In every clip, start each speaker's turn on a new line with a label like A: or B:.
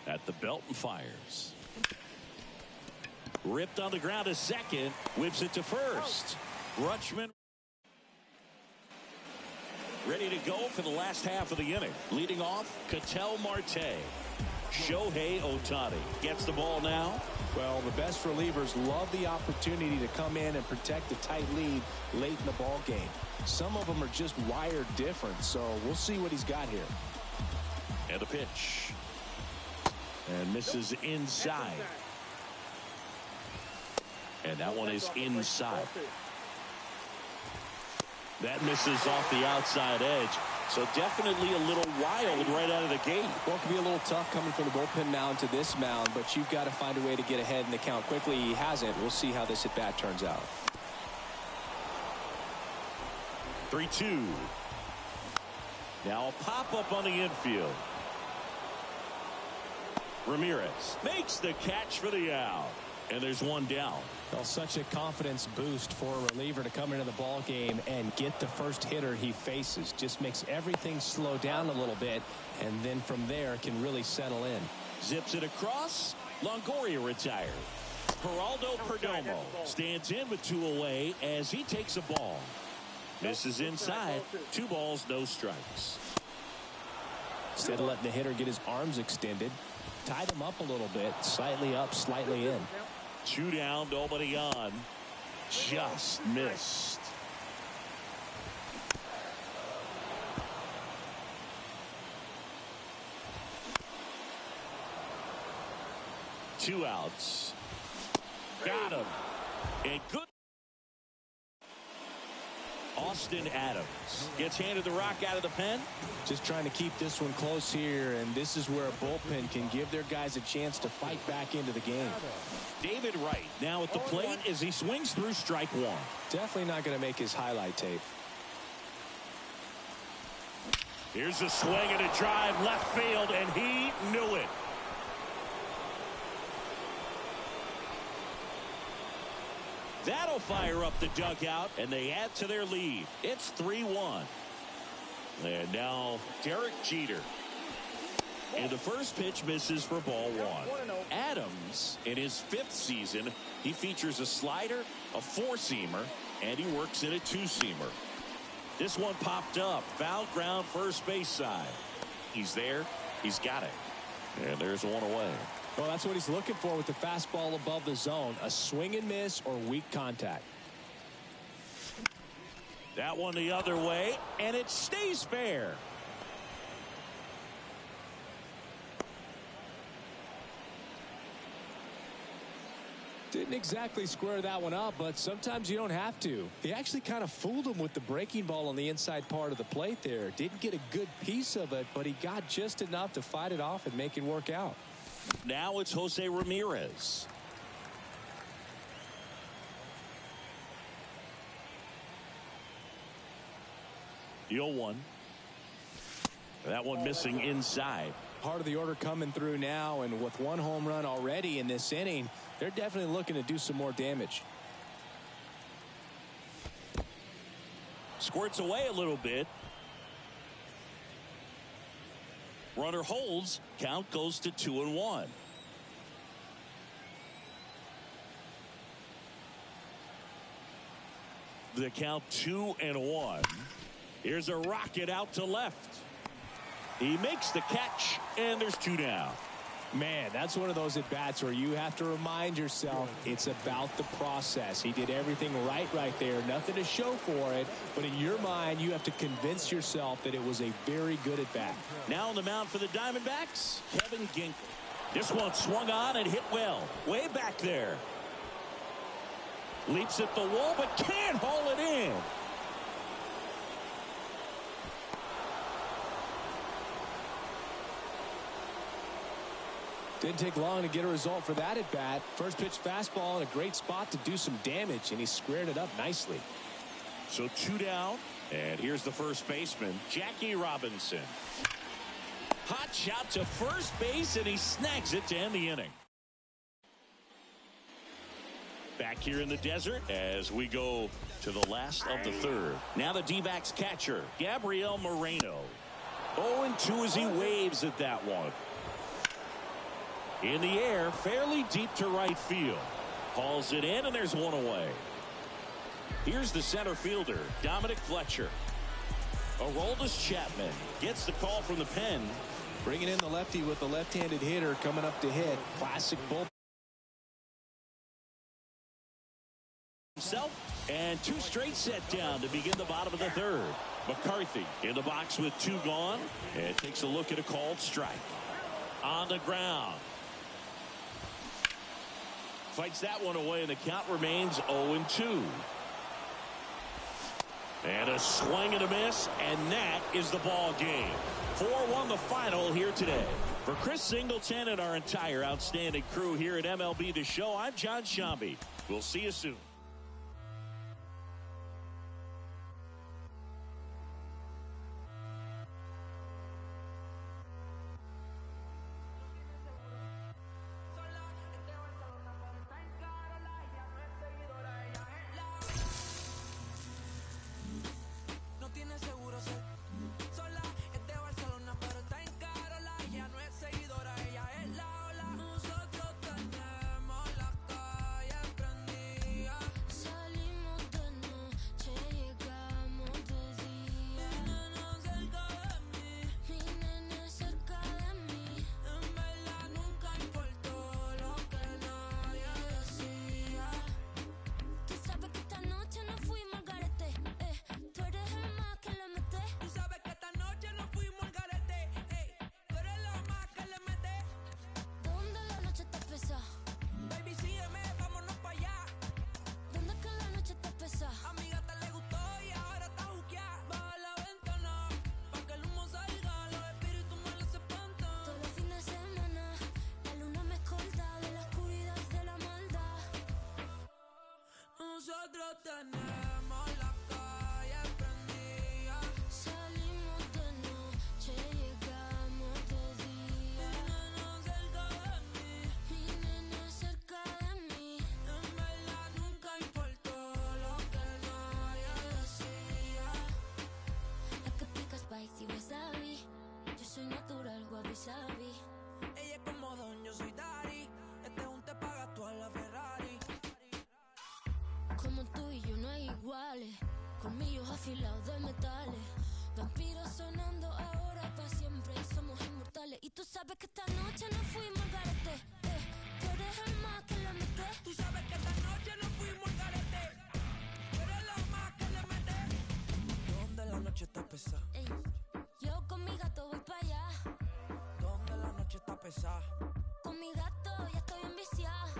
A: At the belt and fires. Ripped on the ground to second. Whips it to first. Rutschman ready to go for the last half of the inning. Leading off, Ketel Marte. Shohei Ohtani gets the ball now.
B: Well, the best relievers love the opportunity to come in and protect a tight lead late in the ball game. Some of them are just wired different, so we'll see what he's got here.
A: And a pitch. And misses inside. And that one is inside. That misses off the outside edge. So definitely a little wild right out of the gate.
B: Well, it can be a little tough coming from the bullpen mound to this mound, but you've got to find a way to get ahead in the count quickly. He hasn't. We'll see how this at-bat turns out.
A: 3-2. Now a pop-up on the infield. Ramirez makes the catch for the out. And there's one down.
B: Well, such a confidence boost for a reliever to come into the ball game and get the first hitter he faces. Just makes everything slow down a little bit, and then from there can really settle in.
A: Zips it across. Longoria retired. Geraldo Perdomo stands in with 2 away as he takes a ball. Misses inside. 2 balls, no strikes.
B: Instead of letting the hitter get his arms extended, tied him up a little bit, slightly up, slightly in.
A: 2 down, nobody on. Just missed. Two outs. Got him. And good. Austin Adams gets handed the rock out of the pen.
B: Just trying to keep this one close here, and this is where a bullpen can give their guys a chance to fight back into the game.
A: David Wright now at the plate as he swings through strike 1.
B: Definitely not going to make his highlight tape.
A: Here's a swing and a drive left field, and he knew it. That'll fire up the dugout, and they add to their lead. It's 3-1. And now Derek Jeter. And the first pitch misses for ball 1. Adams, in his 5th season, he features a slider, a 4-seamer, and he works in a 2-seamer. This one popped up. Foul ground first base side. He's there. He's got it. And there's one away.
B: Well, that's what he's looking for with the fastball above the zone. A swing and miss or weak contact.
A: That one the other way, and it stays fair.
B: Didn't exactly square that one up, but sometimes you don't have to. He actually kind of fooled him with the breaking ball on the inside part of the plate there. Didn't get a good piece of it, but he got just enough to fight it off and make it work out.
A: Now it's Jose Ramirez. The 0-1. That one missing inside.
B: Part of the order coming through now, and with 1 home run already in this inning, they're definitely looking to do some more damage.
A: Squirts away a little bit. Runner holds. Count goes to 2-1. The count 2-1. Here's a rocket out to left. He makes the catch, and there's 2 down.
B: Man, that's one of those at-bats where you have to remind yourself it's about the process. He did everything right there. Nothing to show for it, but in your mind, you have to convince yourself that it was a very good at-bat.
A: Now on the mound for the Diamondbacks, Kevin Ginkel. This one swung on and hit well. Way back there. Leaps at the wall, but can't haul it in.
B: Didn't take long to get a result for that at bat. First pitch fastball in a great spot to do some damage, and he squared it up nicely.
A: So 2 down, and here's the first baseman, Jackie Robinson. Hot shot to first base, and he snags it to end the inning. Back here in the desert as we go to the last of the 3rd. Now the D-backs catcher, Gabriel Moreno. 0-2 as he waves at that one. In the air, fairly deep to right field. Hauls it in, and there's one away. Here's the center fielder, Dominic Fletcher. Aroldis Chapman gets the call from the pen.
B: Bringing in the lefty with the left-handed hitter coming up to hit. Classic bull.
A: Himself, and 2 straight set down to begin the bottom of the 3rd. McCarthy in the box with 2 gone, and takes a look at a called strike. On the ground. Fights that one away, and the count remains 0-2. And a swing and a miss, and that is the ball game. 4-1 the final here today. For Chris Singleton and our entire outstanding crew here at MLB The Show, I'm John Shambi. We'll see you soon.
C: Nosotros tenemos la calle prendida. Salimos de noche, llegamos de día. Mi nena cerca de mí. En verdad nunca importó lo que nadie decía. La que pica spicy wasabi. Yo soy natural, guapi sabi. Ella es como Don, yo soy Dari. Este es un te paga tú a la Ferrari. Como tú y yo no hay iguales, colmillos afilados de metales, vampiros sonando ahora para siempre y somos inmortales. Y tú sabes que esta noche nos fuimos al garete, tú eres el más que le mete. Tú sabes que esta noche nos fuimos al garete, tú eres la más que le mete. ¿Dónde la noche está pesada? Ey, yo con mi gato voy para allá. ¿Dónde la noche está pesada? Con mi gato ya estoy enviciada.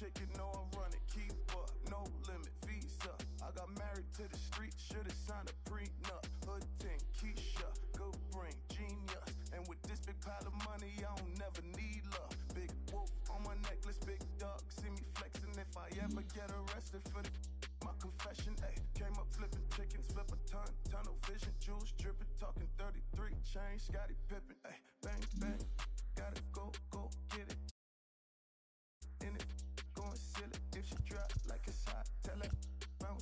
D: Chicken, know I run it, keep up, no limit, visa. I got married to the street, should've signed a prenup. Hood 10, Keisha, good brain, genius. And with this big pile of money, I don't never need love. Big wolf on my necklace, big dog, see me flexing. If I ever get arrested for my confession, ayy. Came up flipping chickens, flip a ton, tunnel vision, jewels dripping, talking 33, chain, Scotty Pippen, ayy. Bang, bang, gotta go, get it. In it. Going silly if she drop like it's hot. Tell her bounce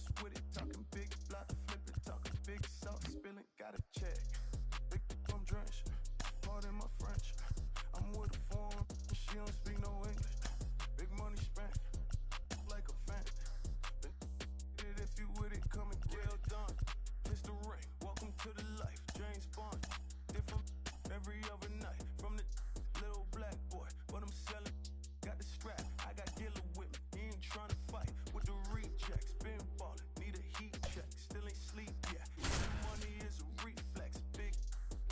D: gotta check. Big I'm drenched. Pardon my French. I'm with a foreign. She don't speak no English. Big money spent. Like a fan. If you with it, come and get it done. Kiss the ring. Welcome to the life. James Bond. Different every other night. From the little black boy. What I'm selling. Got the strap. I got Gilla with me. He ain't trying to fight with the rejects. Been ballin'. Need a heat check. Still ain't sleep yet. Money is a reflex. Big.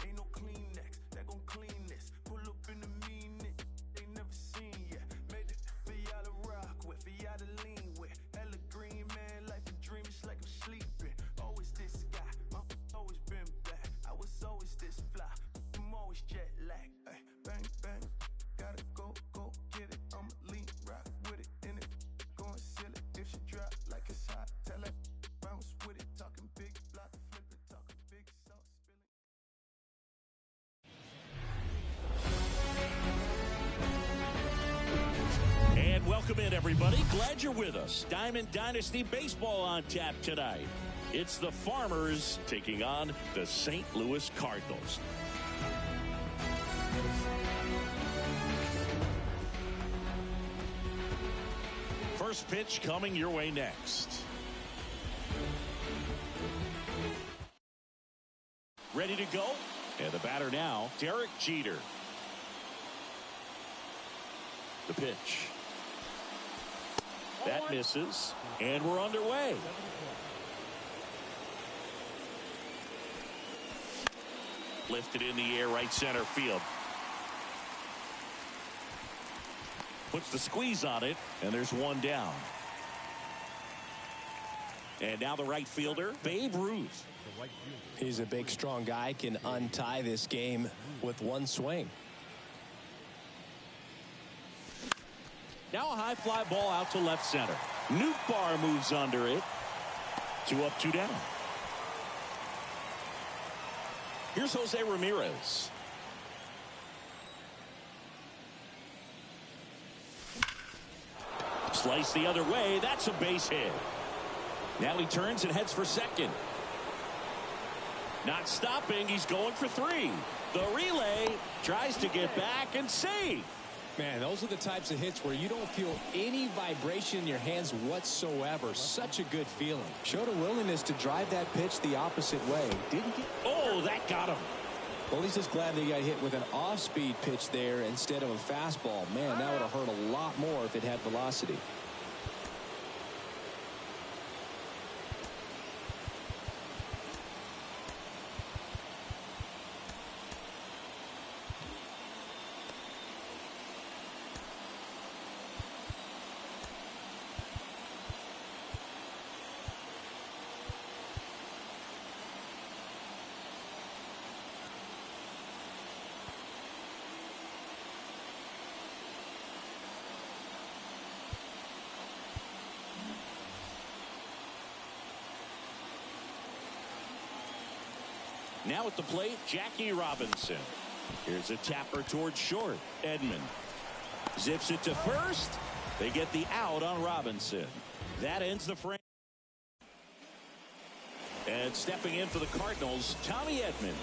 D: Ain't no Kleenex. That gon' clean this. Pull up in the mean it. They never seen yet. Made it for y'all to rock with. For y'all to lean with. Hella green man. Life a dream. It's like I'm sleeping. Always this guy. Always been back. I was always this fly. I'm always jet lag. Ay, bang, bang. Gotta go get it. I'ma lean, rock with it in it. Go and seal it. If she drop like it's hot, tell her bounce with it. Talking big block, flipping, talking big sauce, spilling.
A: And welcome in, everybody. Glad you're with us. Diamond Dynasty Baseball on tap tonight. It's the Farmers taking on the St. Louis Cardinals. First pitch coming your way next. Ready to go? And the batter now, Derek Jeter. The pitch. That misses, and we're underway. Lifted in the air, right center field. Puts the squeeze on it, and there's one down. And now the right fielder, Babe Ruth.
B: He's a big, strong guy, can untie this game with one swing.
A: Now a high fly ball out to left center. Nootbaar moves under it. 2 up, 2 down. Here's Jose Ramirez. Slice the other way. That's a base hit. Now he turns and heads for second. Not stopping. He's going for 3. The relay tries to get back and save.
B: Man, those are the types of hits where you don't feel any vibration in your hands whatsoever. Such a good feeling. Showed a willingness to drive that pitch the opposite way. Didn't get...
A: Oh, that got him.
B: Well, he's just glad that he got hit with an off-speed pitch there instead of a fastball. Man, that would have hurt a lot more if it had velocity.
A: Now at the plate, Jackie Robinson. Here's a tapper towards short. Edman zips it to first. They get the out on Robinson. That ends the frame. And stepping in for the Cardinals, Tommy Edman.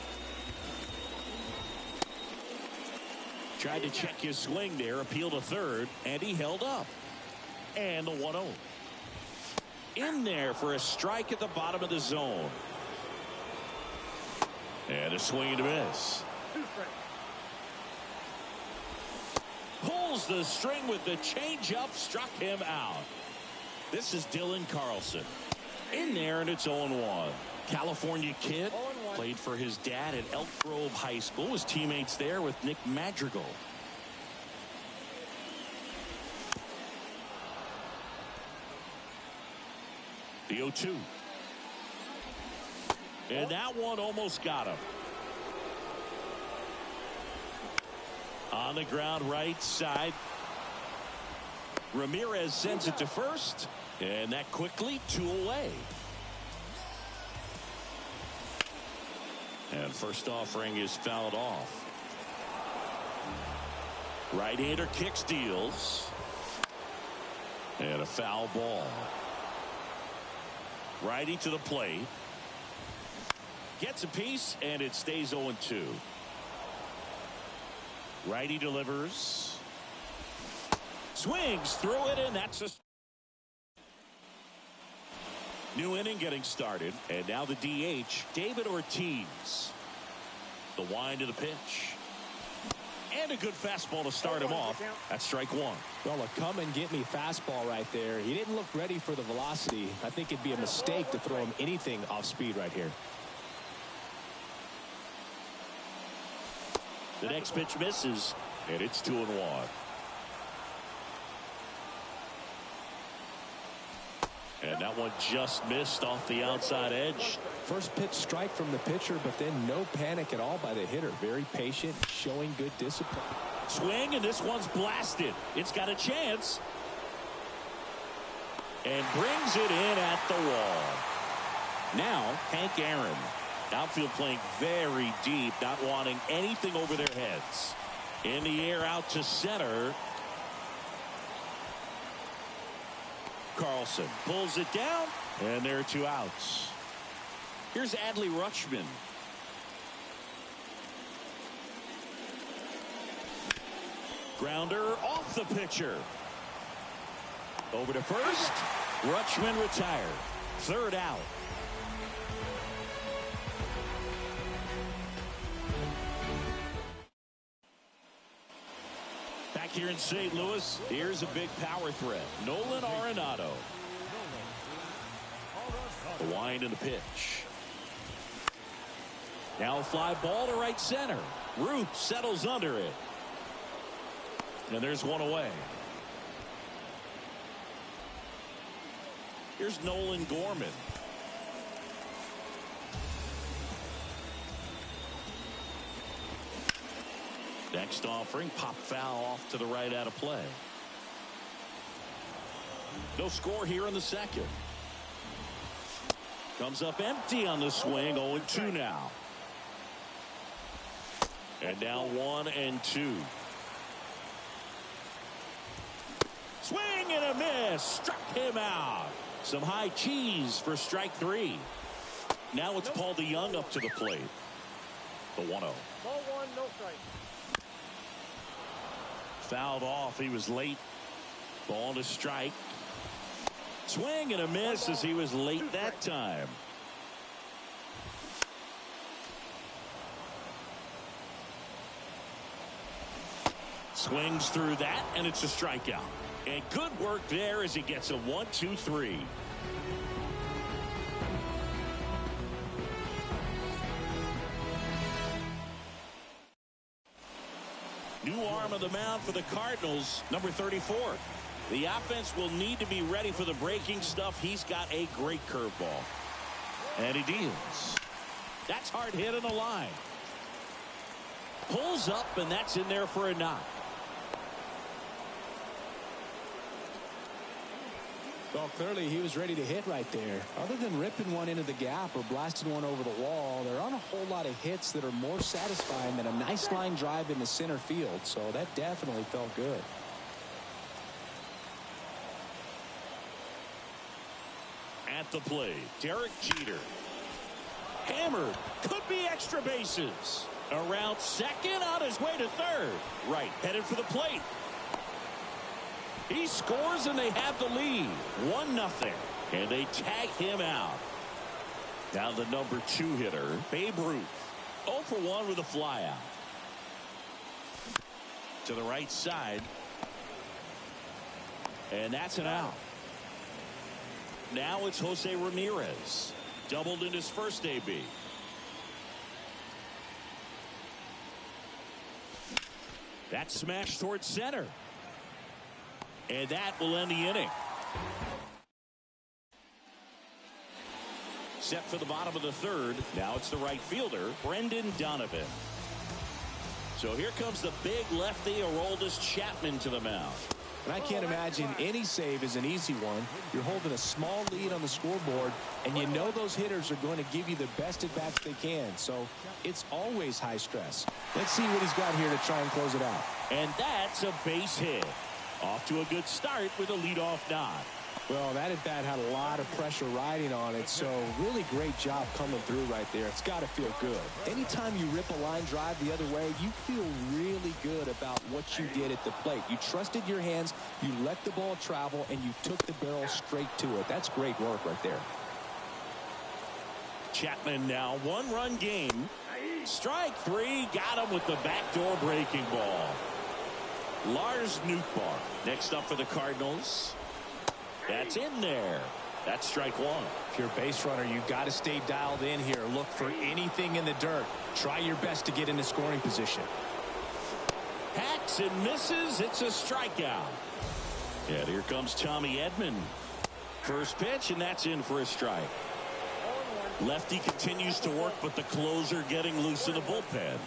A: Tried to check his swing there, appeal to third, and he held up. And the 1-0. In there for a strike at the bottom of the zone. And a swing and a miss. Pulls the string with the changeup, struck him out. This is Dylan Carlson. In there, and it's 0-1. California kid, played for his dad at Elk Grove High School. His teammates there with Nick Madrigal. The 0-2. And that one almost got him. On the ground, right side. Ramirez sends it to first. And that quickly 2 away. And first offering is fouled off. Right-hander kicks, deals. And a foul ball. Righty to the plate. Gets a piece, and it stays 0-2. Righty delivers. Swings through it, and that's a new inning getting started. And now the DH, David Ortiz. The wind of the pitch. And a good fastball to start him off. That's strike one.
B: Well, a come-and-get-me fastball right there. He didn't look ready for the velocity. I think it'd be a mistake to throw him anything off speed right here.
A: The next pitch misses, and it's 2-1. And that one just missed off the outside edge.
B: First pitch strike from the pitcher, but then no panic at all by the hitter. Very patient, showing good discipline.
A: Swing, and this one's blasted. It's got a chance. And brings it in at the wall. Now, Hank Aaron. Outfield playing very deep, not wanting anything over their heads. In the air out to center. Carlson pulls it down, and there are 2 outs. Here's Adley Rutschman. Grounder off the pitcher. Over to first. Rutschman retired. 3rd out. Back here in St. Louis, here's a big power threat. Nolan Arenado. The wind and the pitch. Now a fly ball to right center. Root settles under it. And there's one away. Here's Nolan Gorman. Next offering, pop foul off to the right out of play. No score here in the second. Comes up empty on the swing. 0-2 now. And now 1-2. Swing and a miss. Struck him out. Some high cheese for strike 3. Now it's Paul DeYoung up to the plate. The 1-0.
E: Ball 1, no strike.
A: Fouled off. He was late. Ball to strike. Swing and a miss as he was late that time. Swings through that, and it's a strikeout. And good work there as he gets a 1-2-3. New arm of the mound for the Cardinals, number 34. The offense will need to be ready for the breaking stuff. He's got a great curveball. And he deals. That's hard hit on the line. Pulls up, and that's in there for a knock.
B: Well, clearly he was ready to hit right there. Other than ripping one into the gap or blasting one over the wall, there aren't a whole lot of hits that are more satisfying than a nice line drive in the center field. So that definitely felt good.
A: At the plate, Derek Jeter. Hammered. Could be extra bases. Around second, on his way to third. Right, headed for the plate. He scores, and they have the lead. 1-0. And they tag him out. Now the number 2 hitter, Babe Ruth. 0 for 1 with a flyout. To the right side. And that's an out. Now it's Jose Ramirez. Doubled in his first AB. That smash towards center. And that will end the inning. Set for the bottom of the third. Now it's the right fielder, Brendan Donovan. So here comes the big lefty, Aroldis Chapman, to the mound.
B: And I can't imagine any save is an easy one. You're holding a small lead on the scoreboard, and you know those hitters are going to give you the best at-bats they can. So it's always high stress. Let's see what he's got here to try and close it out.
A: And that's a base hit. Off to a good start with a leadoff nod.
B: Well, that at-bat had a lot of pressure riding on it, so really great job coming through right there. It's got to feel good. Anytime you rip a line drive the other way, you feel really good about what you did at the plate. You trusted your hands, you let the ball travel, and you took the barrel straight to it. That's great work right there.
A: Chapman now, one-run game. Strike three, got him with the backdoor breaking ball. Lars Nootbaar next up for the Cardinals. That's in there. That's strike one.
B: If you're a base runner, you got to stay dialed in here. Look for anything in the dirt. Try your best to get into scoring position.
A: Hacks and misses. It's a strikeout. And here comes Tommy Edman. First pitch, and that's in for a strike. Lefty continues to work, but the closer getting loose in the bullpen.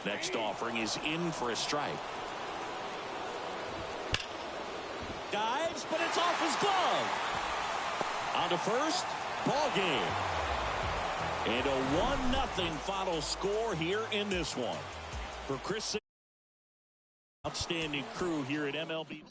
A: Next offering is in for a strike. Dives, but it's off his glove. On to first, ball game. And a 1-0 final score here in this one. For Chris, outstanding crew here at MLB.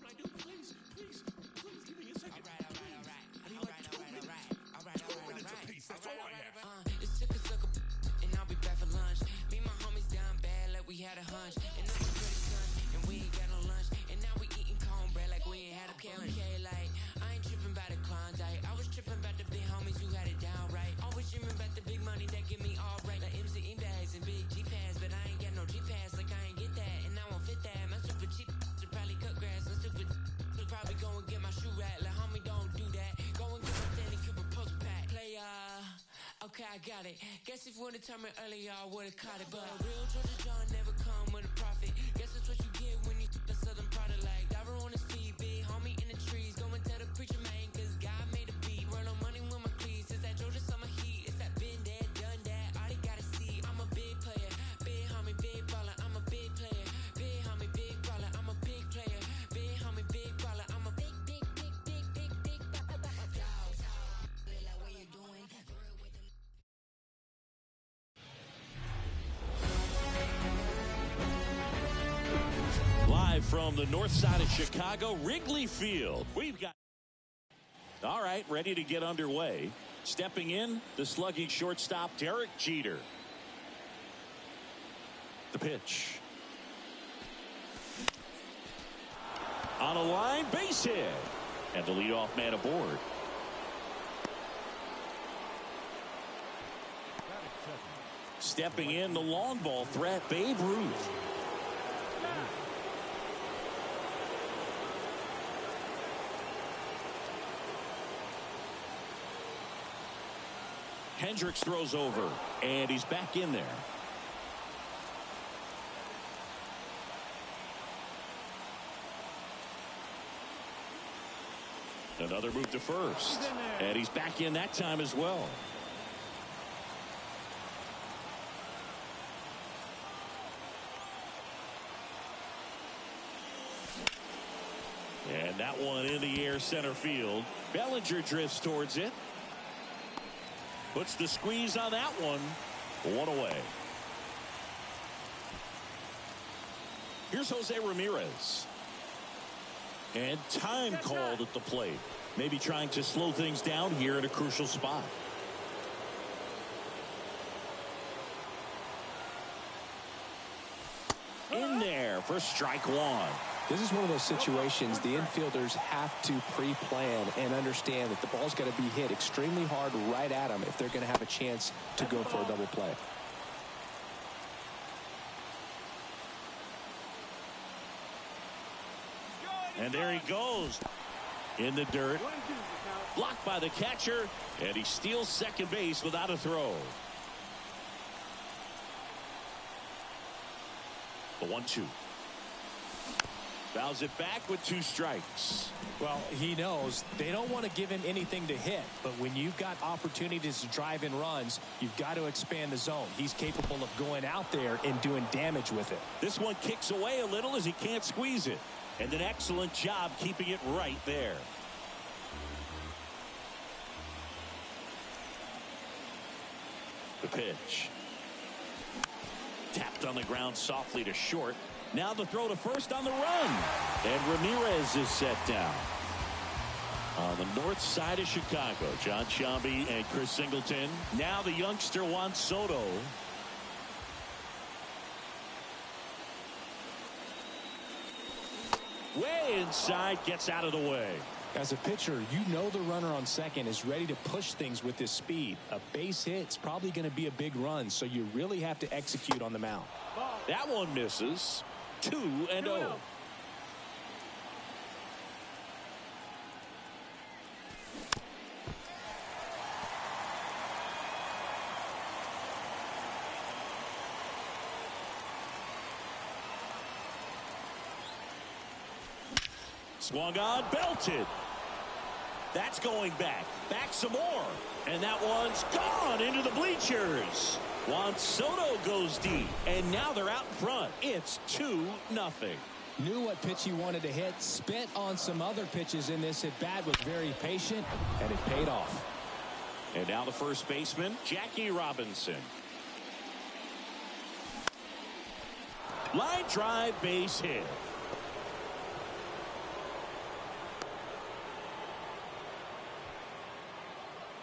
C: Okay, I got it. Guess if you would have told me earlier, I would have caught it. But a real Georgia John never come with a profit. Guess that's what you get when you the southern product. Like diver on his feet, big homie in the trees. Go and tell the preacher man, cause God made a beat. Roll on money with my cleats. It's that Georgia summer heat. It's that been there, done that. All they gotta see. I'm a big player. Big homie, big baller. I'm a big player. Big homie, big baller. I'm a big player. Big homie, big baller. I'm a big dogs. Like what you doing?
A: Live from the north side of Chicago, Wrigley Field. We've got... All right, ready to get underway. Stepping in, the slugging shortstop, Derek Jeter. The pitch. On a line, base hit. And the leadoff man aboard. Stepping in, the long ball threat, Babe Ruth. Hendricks throws over, and he's back in there. Another move to first, and he's back in that time as well. And that one in the air center field. Bellinger drifts towards it. Puts the squeeze on that one. One away. Here's Jose Ramirez. And time called at the plate. Maybe trying to slow things down here at a crucial spot. In there for strike one.
B: This is one of those situations the infielders have to pre-plan and understand that the ball's got to be hit extremely hard right at them if they're going to have a chance to go for a double play.
A: And there he goes. In the dirt. Blocked by the catcher. And he steals second base without a throw. The 1-2. Fouls it back with 2 strikes.
B: Well, he knows they don't want to give him anything to hit, but when you've got opportunities to drive in runs, you've got to expand the zone. He's capable of going out there and doing damage with it.
A: This one kicks away a little as he can't squeeze it. And an excellent job keeping it right there. The pitch. Tapped on the ground softly to short. Now the throw to first on the run. And Ramirez is set down. On the north side of Chicago, John Sciambi and Chris Singleton. Now the youngster Juan Soto. Way inside, gets out of the way.
B: As a pitcher, you know the runner on second is ready to push things with his speed. A base hit's probably going to be a big run, so you really have to execute on the mound.
A: That one misses. 2-0. Swung on, belted. That's going back. Back some more. And that one's gone into the bleachers. Juan Soto goes deep. And now they're out in front. It's 2-0.
B: Knew what pitch he wanted to hit. Spent on some other pitches in this at bat. Was very patient. And it paid off.
A: And now the first baseman, Jackie Robinson. Line drive, base hit.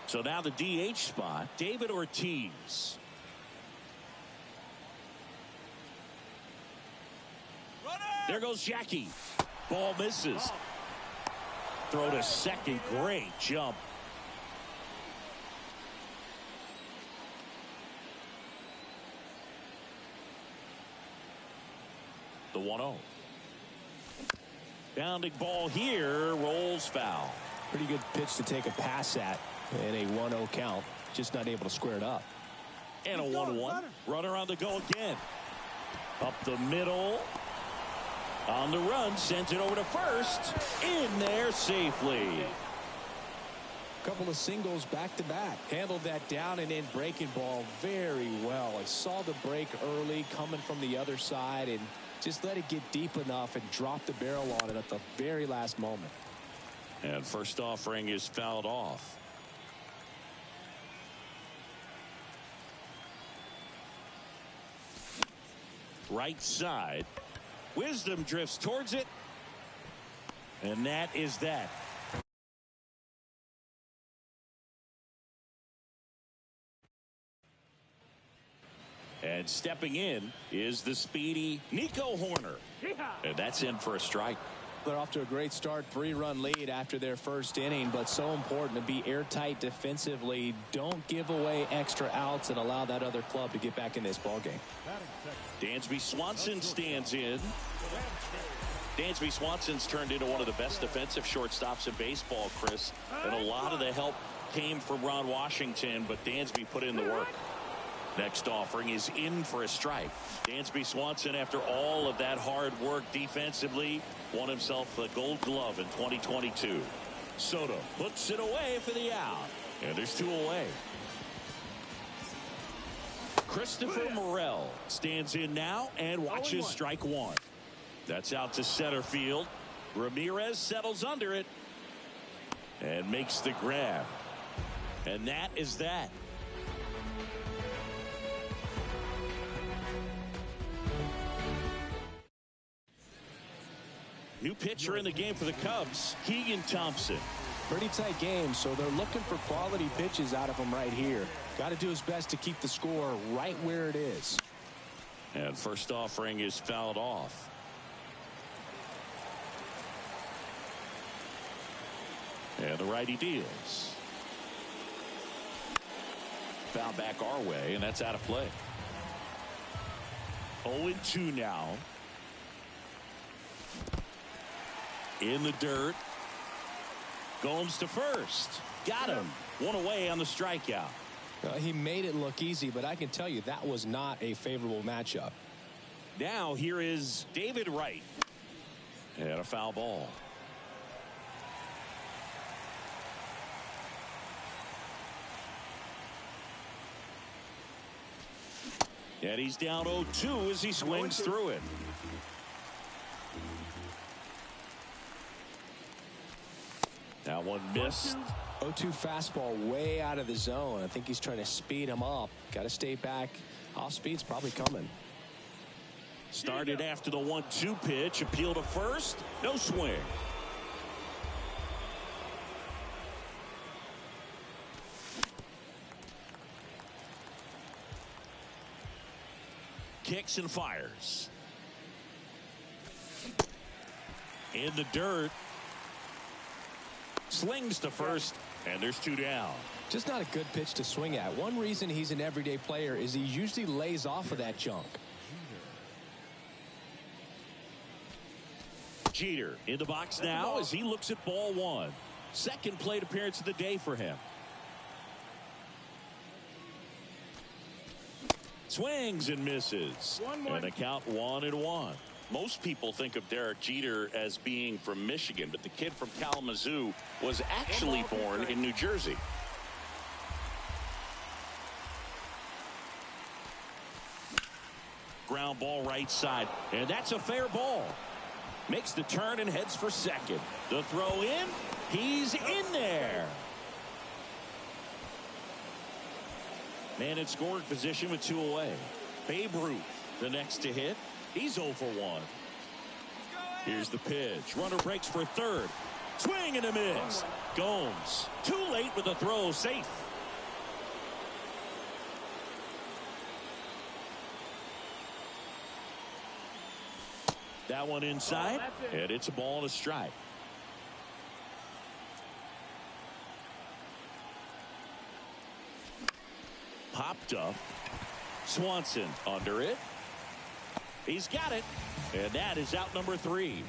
A: So now the DH spot, David Ortiz. There goes Jackie. Ball misses. Throw to second. Great jump. The 1-0. Bounding ball here. Rolls foul.
B: Pretty good pitch to take a pass at in a 1-0 count. Just not able to square it up.
A: And a 1-1. Runner on the go again. Up the middle. On the run. Sends it over to first. In there safely.
B: Couple of singles back to back. Handled that down and in breaking ball very well. I saw the break early coming from the other side and just let it get deep enough and drop the barrel on it at the very last moment.
A: And first offering is fouled off. Right side. Wisdom drifts towards it. And that is that. And stepping in is the speedy Nico Horner. And that's in for a strike.
B: They're off to a great start. 3-run lead after their first inning, but so important to be airtight defensively. Don't give away extra outs and allow that other club to get back in this ballgame.
A: Dansby Swanson stands in. Dansby Swanson's turned into one of the best defensive shortstops in baseball, Chris. And a lot of the help came from Ron Washington, but Dansby put in the work. Next offering is in for a strike. Dansby Swanson, after all of that hard work defensively, won himself the Gold Glove in 2022. Soto puts it away for the out. And there's 2 away. Christopher Morel stands in now and watches strike 1. That's out to center field. Ramirez settles under it and makes the grab. And that is that. New pitcher in the game for the Cubs, Keegan Thompson.
B: Pretty tight game, so they're looking for quality pitches out of him right here. Got to do his best to keep the score right where it is.
A: And first offering is fouled off. And the righty deals. Foul back our way, and that's out of play. 0-2 now. In the dirt. Gomes to first. Got him. 1 away on the strikeout.
B: He made it look easy, but I can tell you that was not a favorable matchup.
A: Now here is David Wright. And a foul ball. And he's down 0-2 as he swings through it. That one missed.
B: 0-2 fastball way out of the zone. I think he's trying to speed him up. Got to stay back. Off speed's probably coming.
A: Started after the 1-2 pitch. Appeal to first. No swing. kicks and fires. In the dirt. Slings to first, and there's 2 down.
B: Just not a good pitch to swing at. One reason he's an everyday player is he usually lays off of that junk.
A: Jeter in the box now as he looks at ball 1. Second plate appearance of the day for him. Swings and misses. And the count 1-1. Most people think of Derek Jeter as being from Michigan, but the kid from Kalamazoo was actually born in New Jersey. Ground ball right side, and that's a fair ball. Makes the turn and heads for second. The throw in, he's in there. Man in scoring position with 2 away. Babe Ruth, the next to hit. He's 0 for 1. Here's the pitch. Runner breaks for third. Swing and a miss. Gomes, too late with the throw, safe. That one inside, and it's a ball and a strike. Popped up. Swanson under it. He's got it, and that is out number 3.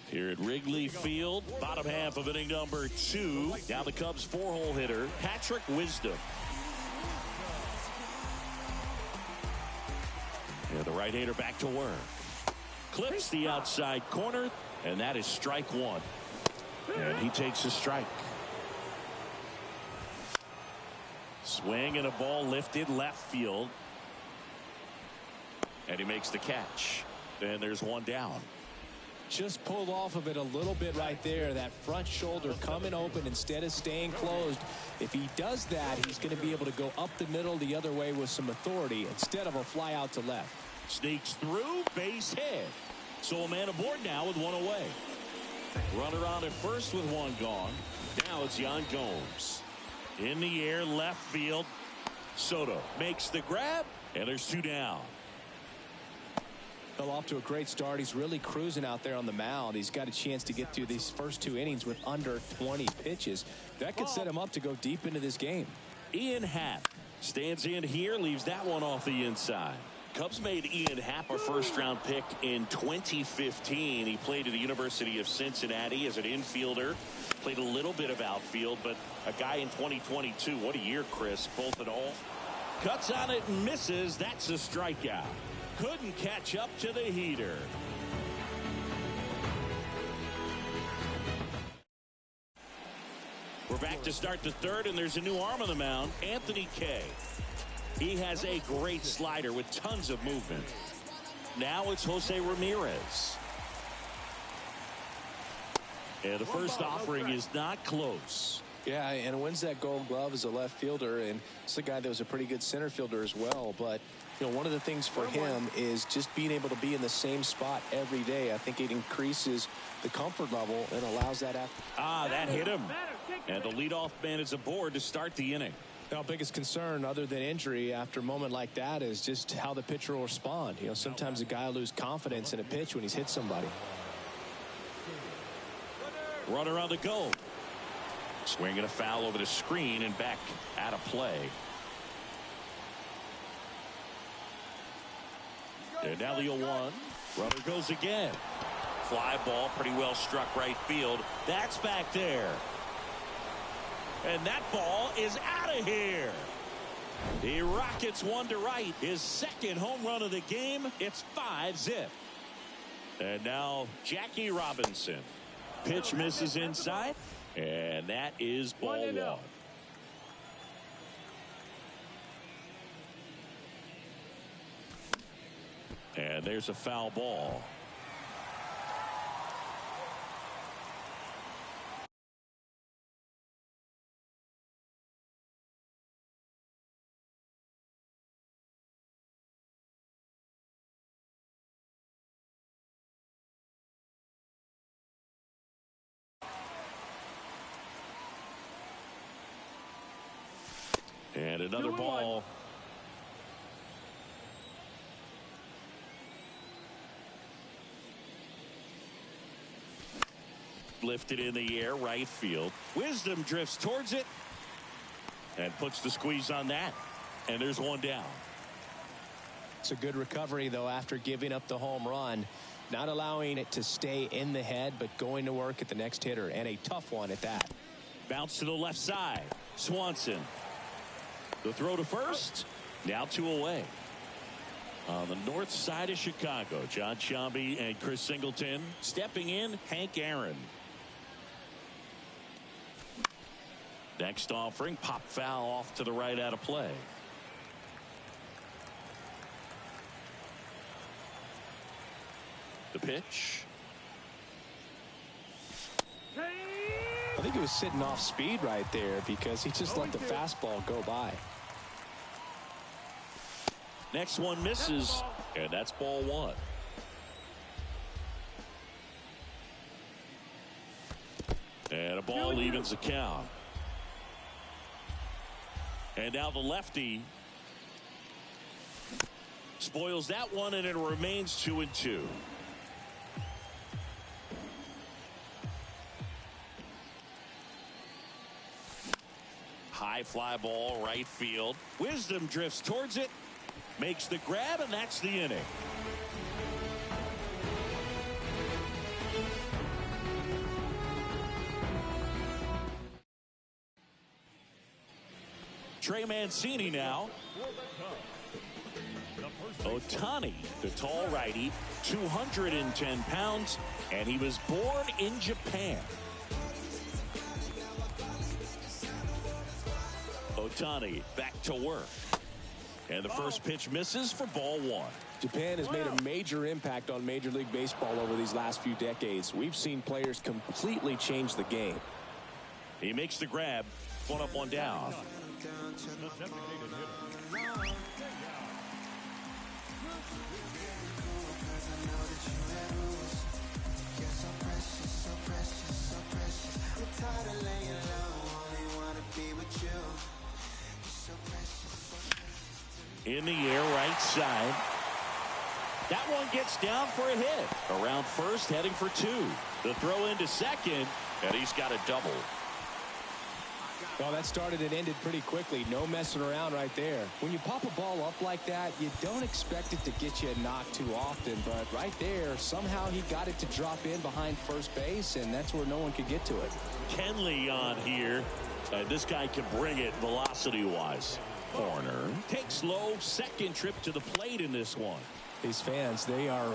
A: Here at Wrigley Field, bottom half of inning number 2. Now the Cubs 4-hole hitter, Patrick Wisdom. And the right-hander back to work. Clips the outside corner, and that is strike 1. And he takes a strike. Swing and a ball lifted left field. And he makes the catch. And there's 1 down.
B: Just pulled off of it a little bit right there. That front shoulder coming open instead of staying closed. If he does that, he's going to be able to go up the middle the other way with some authority instead of a fly out to left.
A: Sneaks through, base hit. So a man aboard now with 1 away. Runner on at first with 1 gone. Now it's Yan Gomes. In the air, left field. Soto makes the grab, and there's 2 down.
B: Well, off to a great start. He's really cruising out there on the mound. He's got a chance to get through these first 2 innings with under 20 pitches. That could set him up to go deep into this game.
A: Ian Happ stands in here, leaves that one off the inside. Cubs made Ian Happ a first-round pick in 2015. He played at the University of Cincinnati as an infielder. Played a little bit of outfield, but a guy in 2022. What a year, Chris, both in all. Cuts on it and misses. That's a strikeout. Couldn't catch up to the heater. We're back to start the 3rd, and there's a new arm on the mound, Anthony Kay. He has a great slider with tons of movement. Now it's Jose Ramirez. And the first offering is not close.
B: Yeah, and wins that Gold Glove as a left fielder, and it's a guy that was a pretty good center fielder as well. But you know, one of the things for him is just being able to be in the same spot every day. I think it increases the comfort level and allows that.
A: That hit him, and the leadoff man is aboard to start the inning.
B: Our biggest concern, other than injury, after a moment like that, is just how the pitcher will respond. You know, sometimes a guy will lose confidence in a pitch when he's hit somebody.
A: Runner on the go. Swinging a foul over the screen and back out of play. And now the 0-1. Runner goes again. Fly ball, pretty well struck right field. That's back there. And that ball is out of here. He rockets one to right. His second home run of the game. It's 5-zip. And now Jackie Robinson. Pitch misses inside. And that is ball 1. And there's a foul ball. And another ball. Lifted in the air, right field. Wisdom drifts towards it and puts the squeeze on that. And there's one down.
B: It's a good recovery, though, after giving up the home run. Not allowing it to stay in the head, but going to work at the next hitter, and a tough one at that.
A: Bounce to the left side. Swanson. The throw to first. Now 2 away. On the north side of Chicago, John Sciambi and Chris Singleton. Stepping in, Hank Aaron. Next offering, pop foul off to the right out of play. The pitch.
B: I think he was sitting off speed right there because he just let the fastball go by.
A: Next one misses, and that's ball 1. And a ball evens the count. And now the lefty spoils that one, and it remains 2-2. High fly ball, right field. Wisdom drifts towards it, makes the grab, and that's the inning. Trey Mancini now. Ohtani, the tall righty, 210 pounds, and he was born in Japan. Ohtani back to work. And the first pitch misses for ball 1.
B: Japan has made a major impact on Major League Baseball over these last few decades. We've seen players completely change the game.
A: He makes the grab. 1 up, 1 down. In the air, right side. That one gets down for a hit. Around first, heading for 2. The throw into second, and he's got a double.
B: Well, that started and ended pretty quickly. No messing around right there. When you pop a ball up like that, you don't expect it to get you a knock too often. But right there, somehow he got it to drop in behind first base, and that's where no one could get to it.
A: Kenley on here. This guy can bring it velocity-wise. Corner. Takes low. Second trip to the plate in this one.
B: These fans, they are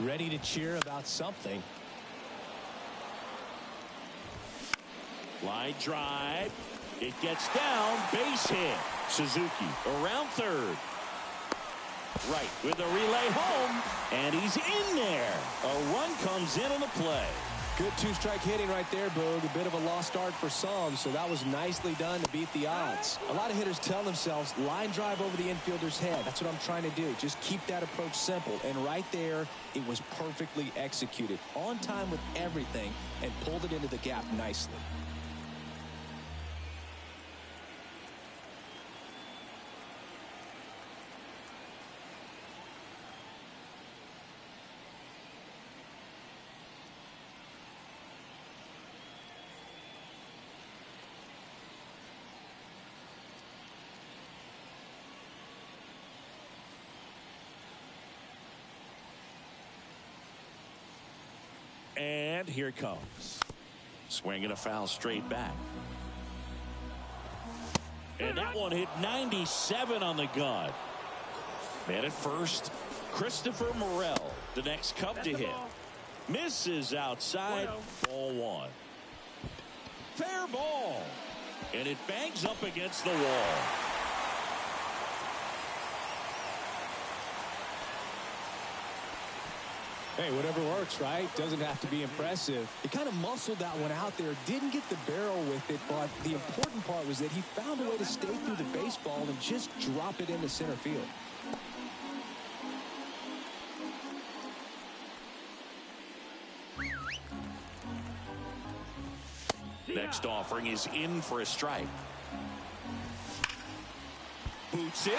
B: ready to cheer about something.
A: Line drive. It gets down. Base hit. Suzuki around third. Right with a relay home. And he's in there. A run comes in on the play.
B: Good 2-strike hitting right there, Boog. A bit of a lost start for some, so that was nicely done to beat the odds. A lot of hitters tell themselves, line drive over the infielder's head. That's what I'm trying to do. Just keep that approach simple. And right there, it was perfectly executed. On time with everything, and pulled it into the gap nicely.
A: And here it comes. Swinging a foul straight back. And that one hit 97 on the gun. Man at first, Christopher Morel, the next Cub to hit. Misses outside, ball 1. Fair ball. And it bangs up against the wall.
B: Hey, whatever works, right? Doesn't have to be impressive. He kind of muscled that one out there. Didn't get the barrel with it, but the important part was that he found a way to stay through the baseball and just drop it into center field.
A: Next offering is in for a strike. boots it.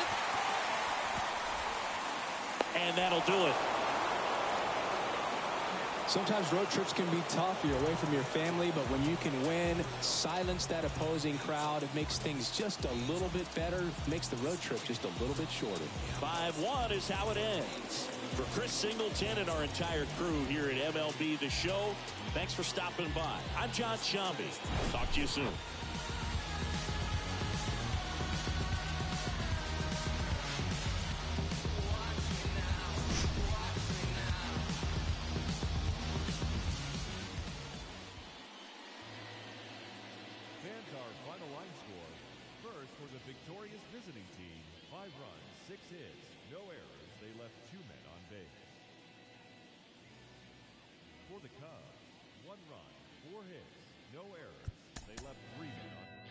A: And that'll do it.
B: Sometimes road trips can be tough. You're away from your family, but when you can win, silence that opposing crowd, it makes things just a little bit better, makes the road trip just a little bit shorter.
A: 5-1 is how it ends. For Chris Singleton and our entire crew here at MLB The Show, thanks for stopping by. I'm John Shambi. Talk to you soon.
E: Victorious visiting team, 5 runs, 6 hits, no errors. They left 2 men on base. For the Cubs, 1 run, 4 hits, no errors. They left 3 men on base.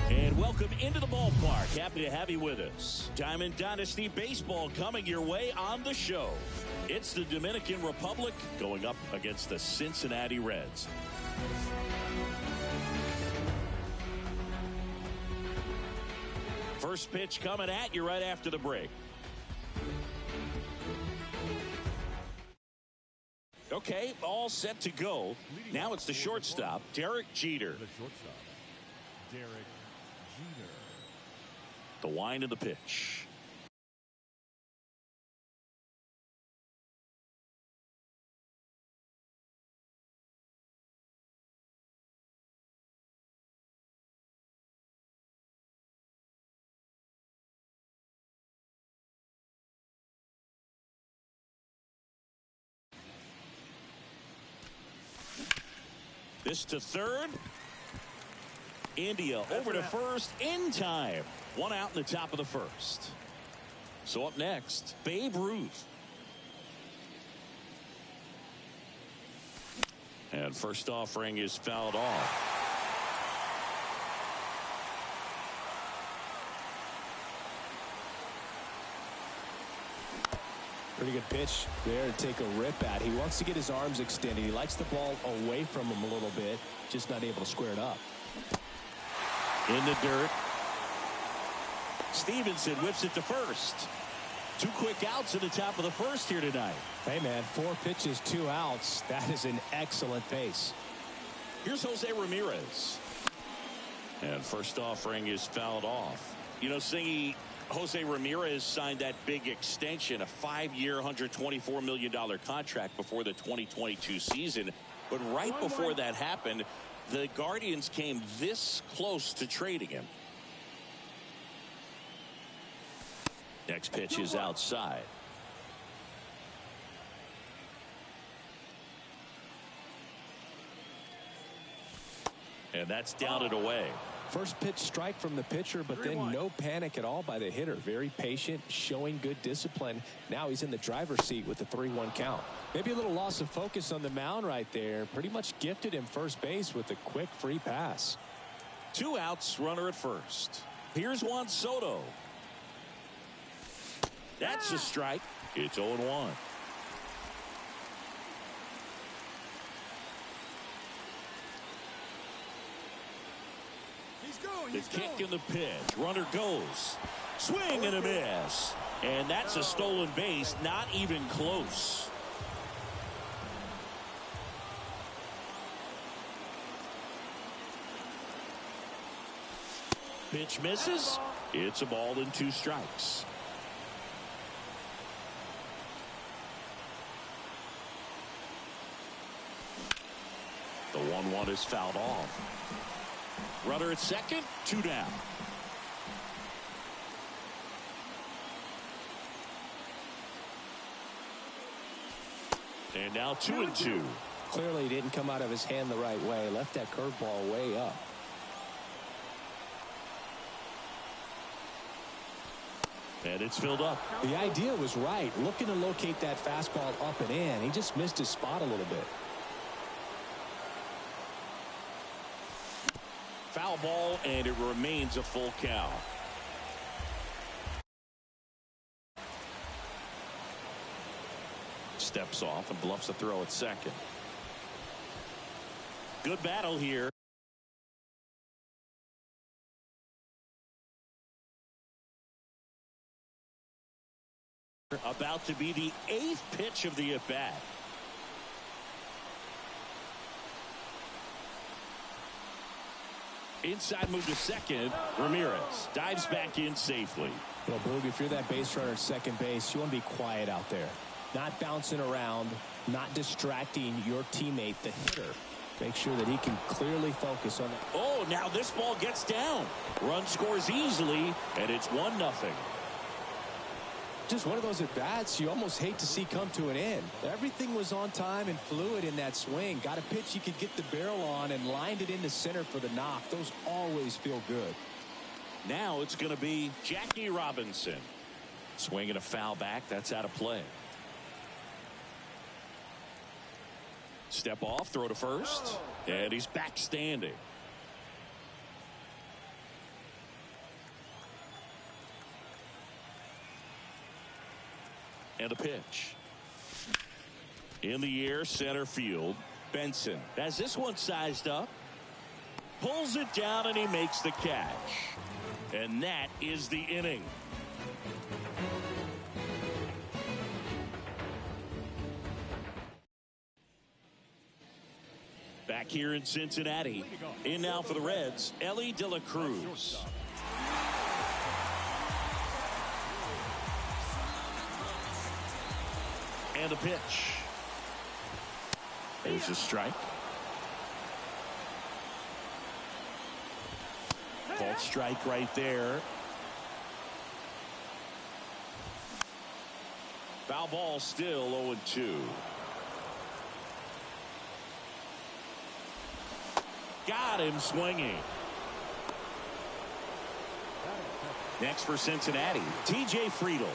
A: And welcome into the ballpark. Happy to have you with us. Diamond Dynasty Baseball coming your way on the show. It's the Dominican Republic going up against the Cincinnati Reds. First pitch coming at you right after the break. Okay, all set to go. Now it's the shortstop, Derek Jeter.
E: The shortstop, Derek Jeter.
A: The wind of the pitch. This to third. India over to first in time. 1 out in the top of the first. So up next, Babe Ruth. And first offering is fouled off.
B: Pretty good pitch there to take a rip at. He wants to get his arms extended. He likes the ball away from him a little bit, just not able to square it up.
A: In the dirt. Stevenson whips it to first. 2 quick outs in the top of the first here tonight.
B: Hey, man, 4 pitches, 2 outs. That is an excellent pace.
A: Here's Jose Ramirez. And first offering is fouled off. You know, Singy, Jose Ramirez signed that big extension, a 5-year, $124 million contract before the 2022 season. But right before that happened, the Guardians came this close to trading him. Next pitch is outside. And that's down and away.
B: First pitch strike from the pitcher, but then no panic at all by the hitter. Very patient, showing good discipline. Now he's in the driver's seat with the 3-1 count. Maybe a little loss of focus on the mound right there. Pretty much gifted him first base with a quick free pass.
A: 2 outs, runner at first. Here's Juan Soto. That's a strike. It's 0-1. The kick and the pitch. Runner goes. Swing and a miss. And that's a stolen base. Not even close. Pitch misses. It's a ball and 2 strikes. The 1-1 is fouled off. Runner at second, 2 down. And now 2-2.
B: Clearly he didn't come out of his hand the right way. Left that curveball way up.
A: And it's filled up.
B: The idea was right. Looking to locate that fastball up and in. He just missed his spot a little bit.
A: Foul ball, and it remains a full count. Steps off and bluffs a throw at second. Good battle here. About to be the 8th pitch of the at-bat. Inside move to second. Ramirez dives back in safely.
B: Well, Boog, if you're that base runner at second base, you want to be quiet out there. Not bouncing around, not distracting your teammate, the hitter. Make sure that he can clearly focus on it.
A: Oh, now this ball gets down. Run scores easily, and it's 1-0.
B: Just one of those at-bats you almost hate to see come to an end. Everything was on time and fluid in that swing. Got a pitch you could get the barrel on and lined it into center for the knock. Those always feel good.
A: Now it's going to be Jackie Robinson. Swinging a foul back. That's out of play. Step off, throw to first. And he's back standing. And a pitch. In the air, center field. Benson has this one sized up. Pulls it down and he makes the catch. And that is the inning. Back here in Cincinnati. In now for the Reds, Ellie De La Cruz. And a pitch. There's a strike. Ball strike right there. Foul ball still 0-2. Got him swinging. Next for Cincinnati, TJ Friedl.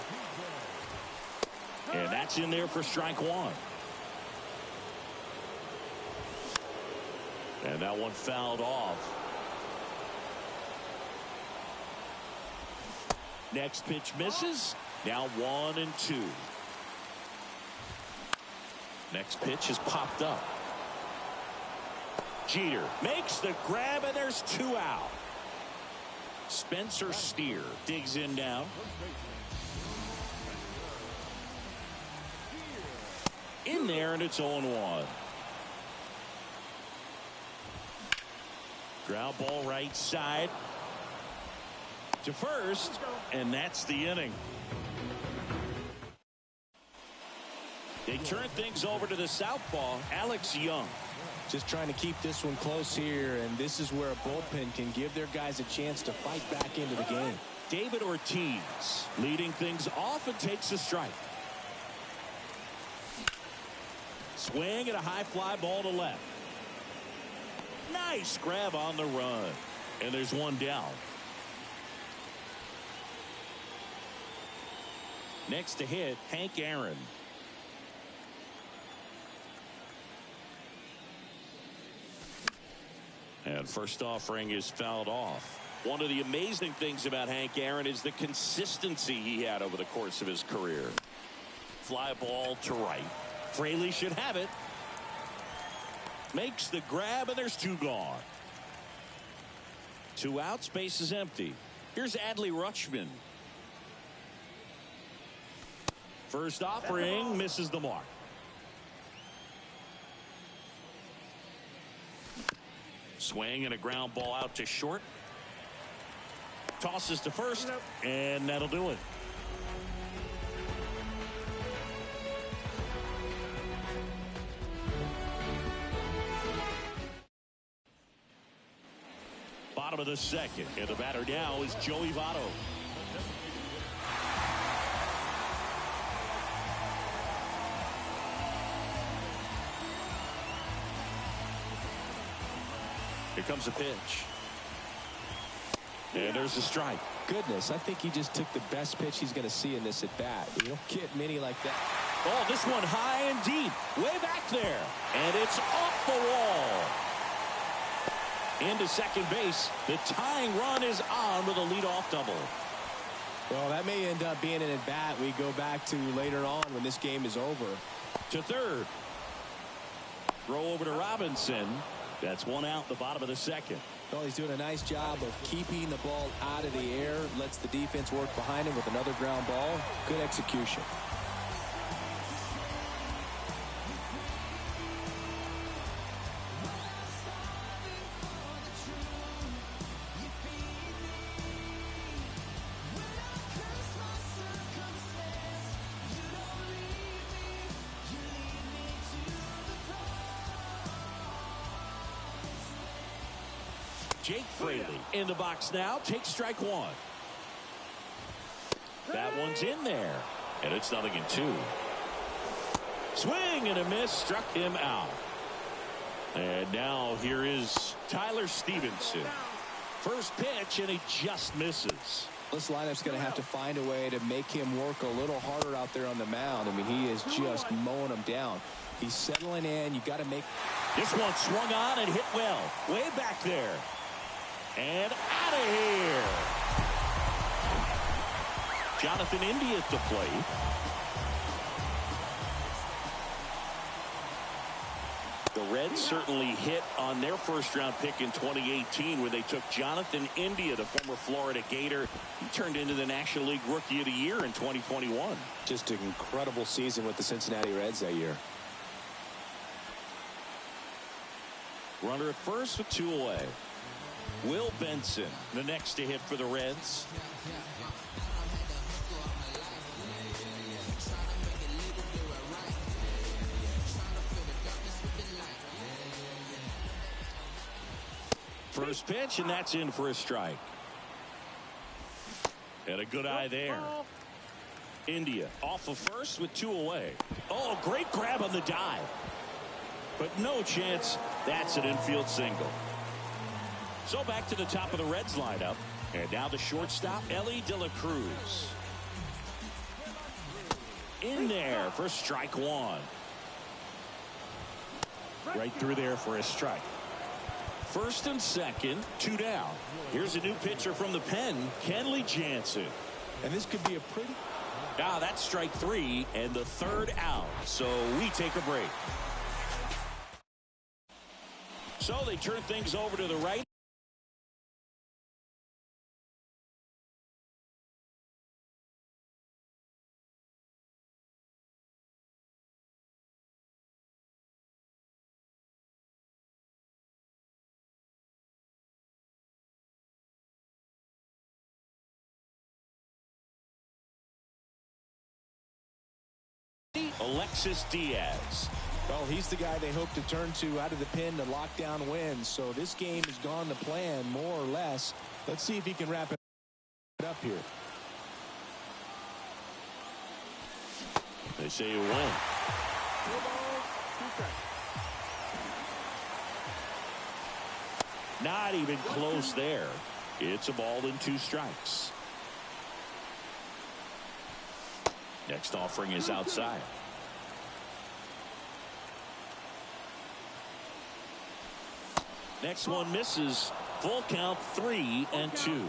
A: And that's in there for strike 1. And that one fouled off. Next pitch misses. Now 1-2. Next pitch is popped up. Jeter makes the grab, and there's 2 out. Spencer Steer digs in now. In there, and it's 0-1. Ground ball right side to first, and that's the inning. They turn things over to the southpaw, Alex Young.
B: Just trying to keep this one close here, and this is where a bullpen can give their guys a chance to fight back into the game.
A: David Ortiz leading things off and takes a strike. Swing and a high fly ball to left. Nice grab on the run. And there's one down. Next to hit, Hank Aaron. And first offering is fouled off. One of the amazing things about Hank Aaron is the consistency he had over the course of his career. Fly ball to right. Fraley should have it. Makes the grab, and there's two gone. 2 outs, base is empty. Here's Adley Rutschman. First offering misses the mark. Swing and a ground ball out to short. Tosses to first, and that'll do it. Bottom of the second, and the batter now is Joey Votto. Here comes a pitch. And there's a strike.
B: Goodness, I think he just took the best pitch he's going to see in this at bat. You don't get many like that.
A: Oh, this one high and deep. Way back there. And it's off the wall. Into second base. The tying run is on with a leadoff double.
B: Well, that may end up being an at bat we go back to later on when this game is over.
A: To third. Throw over to Robinson. That's one out, the bottom of the second.
B: Well, he's doing a nice job of keeping the ball out of the air. Lets the defense work behind him with another ground ball. Good execution.
A: Jake Fraley in the box now. Takes strike one. That one's in there. And it's 0-2. Swing and a miss. Struck him out. And now here is Tyler Stevenson. First pitch, and he just misses.
B: This lineup's going to have to find a way to make him work a little harder out there on the mound. I mean, he is just mowing them down. He's settling in. You got to make.
A: This one swung on and hit well. Way back there. And out of here. Jonathan India at the plate. The Reds certainly hit on their first-round pick in 2018 when they took Jonathan India, the former Florida Gator. He turned into the National League Rookie of the Year in 2021.
B: Just an incredible season with the Cincinnati Reds that year.
A: Runner at first with 2 away. Will Benson, the next to hit for the Reds. First pitch, and that's in for a strike. And a good eye there. India off of first with 2 away. Oh, great grab on the dive. But no chance. That's an infield single. So back to the top of the Reds lineup. And now the shortstop, Ellie De La Cruz. In there for strike one. Right through there for a strike. First and second, 2 down. Here's a new pitcher from the pen, Kenley Jansen.
B: And this could be a pretty.
A: That's strike 3 and the 3rd out. So we take a break. So they turn things over to the right. Alexis Diaz.
B: Well, he's the guy they hope to turn to out of the pen to lock down wins. So this game has gone to plan more or less. Let's see if he can wrap it up here.
A: They say you win. Not even close there. It's a ball and 2 strikes. Next offering is outside. Next one misses. Full count, 3-2.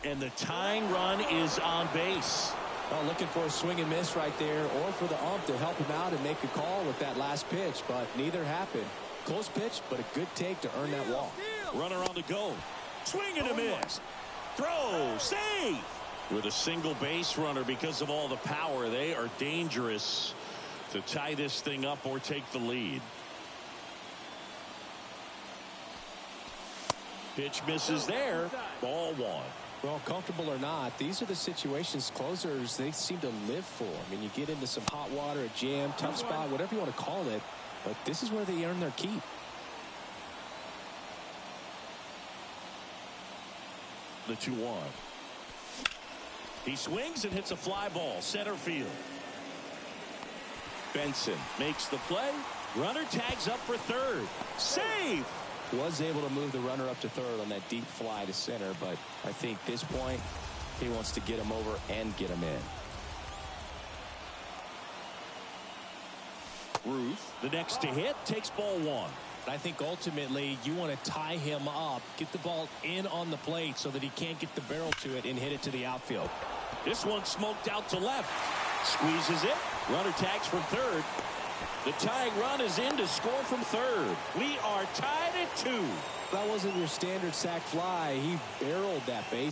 A: And the tying run is on base.
B: Well, looking for a swing and miss right there, or for the ump to help him out and make a call with that last pitch, but neither happened. Close pitch, but a good take to earn that walk.
A: Runner on the go. Swing and a miss. Throw. Save. With a single base runner, because of all the power, they are dangerous to tie this thing up or take the lead. Pitch misses there. Ball 1.
B: Well, comfortable or not, these are the situations closers they seem to live for. I mean, you get into some hot water, a jam, tough spot, whatever you want to call it, but this is where they earn their keep.
A: The 2-1. He swings and hits a fly ball center field. Benson makes the play. Runner tags up for third. Save.
B: Was able to move the runner up to third on that deep fly to center, but I think this point he wants to get him over and get him in.
A: Ruth, the next to hit, takes ball 1.
B: I think ultimately you want to tie him up, get the ball in on the plate so that he can't get the barrel to it and hit it to the outfield.
A: This one smoked out to left. Squeezes it. Runner tags from third. The tying run is in to score from third. We are tied at 2.
B: That wasn't your standard sac fly. He barreled that base.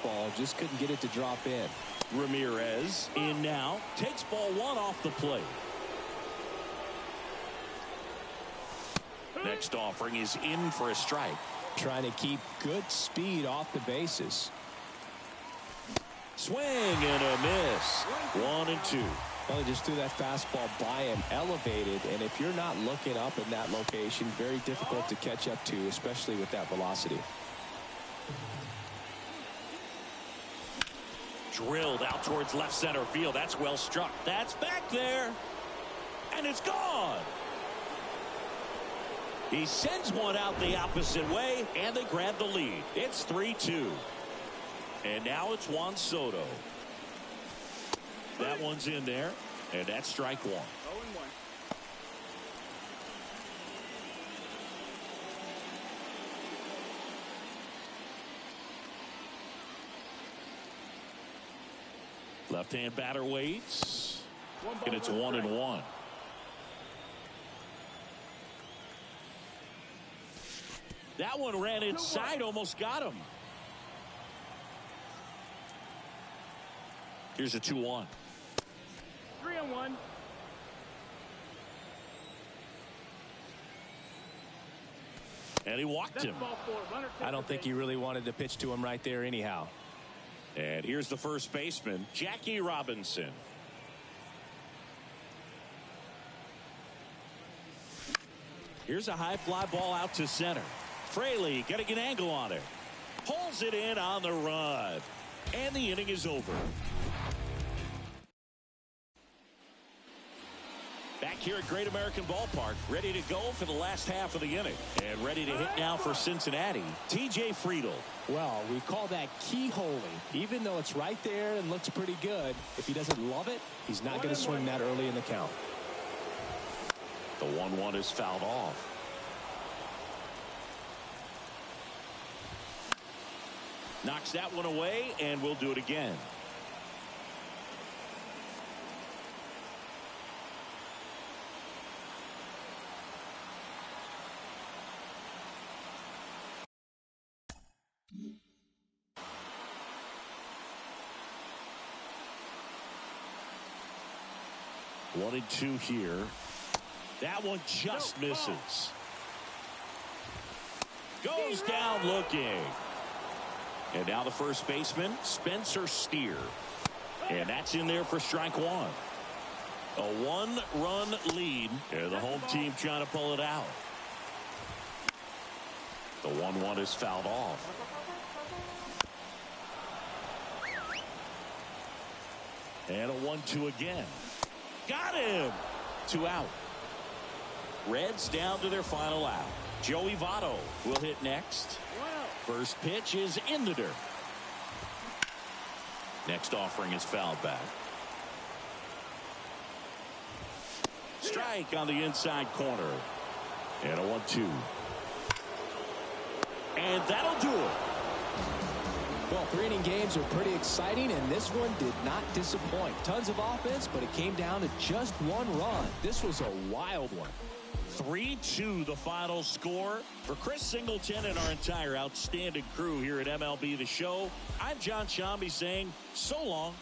B: Ball just couldn't get it to drop in.
A: Ramirez in now, takes ball 1 off the plate. Next offering is in for a strike.
B: Trying to keep good speed off the bases.
A: Swing and a miss. 1-2.
B: Well, he just threw that fastball by him, elevated, and if you're not looking up in that location, very difficult to catch up to, especially with that velocity.
A: Drilled out towards left center field. That's well struck. That's back there. And it's gone. He sends one out the opposite way, and they grab the lead. It's 3-2. And now it's Juan Soto. That one's in there, and that's strike one.
F: 0-1.
A: Left-hand batter waits, and it's 1-1. That one ran inside, almost got him. Here's a 2-1.
F: 3-1.
A: And he walked him.
B: I don't think he really wanted to pitch to him right there anyhow.
A: And here's the first baseman, Jackie Robinson. Here's a high fly ball out to center. Fraley getting an angle on it. Pulls it in on the run. And the inning is over. Back here at Great American Ballpark, ready to go for the last half of the inning. And ready to hit now for Cincinnati, TJ Friedl.
B: Well, we call that keyholing. Even though it's right there and looks pretty good, if he doesn't love it, he's not going to swing that early in the count.
A: The 1-1 is fouled off. Knocks that one away, and we'll do it again. One and two here. That one just misses. Goes down looking. And now the first baseman, Spencer Steer. And that's in there for strike one. A one-run lead. And the home team trying to pull it out. The 1-1 is fouled off. And a 1-2 again. Got him. 2 out. Reds down to their final out. Joey Votto will hit next. First pitch is in the dirt. Next offering is fouled back. Strike on the inside corner. And a 1-2. And that'll do it.
B: Well, 3-inning games are pretty exciting, and this one did not disappoint. Tons of offense, but it came down to just one run. This was a wild one.
A: 3-2 the final score. For Chris Singleton and our entire outstanding crew here at MLB The Show, I'm John Shambi saying so long.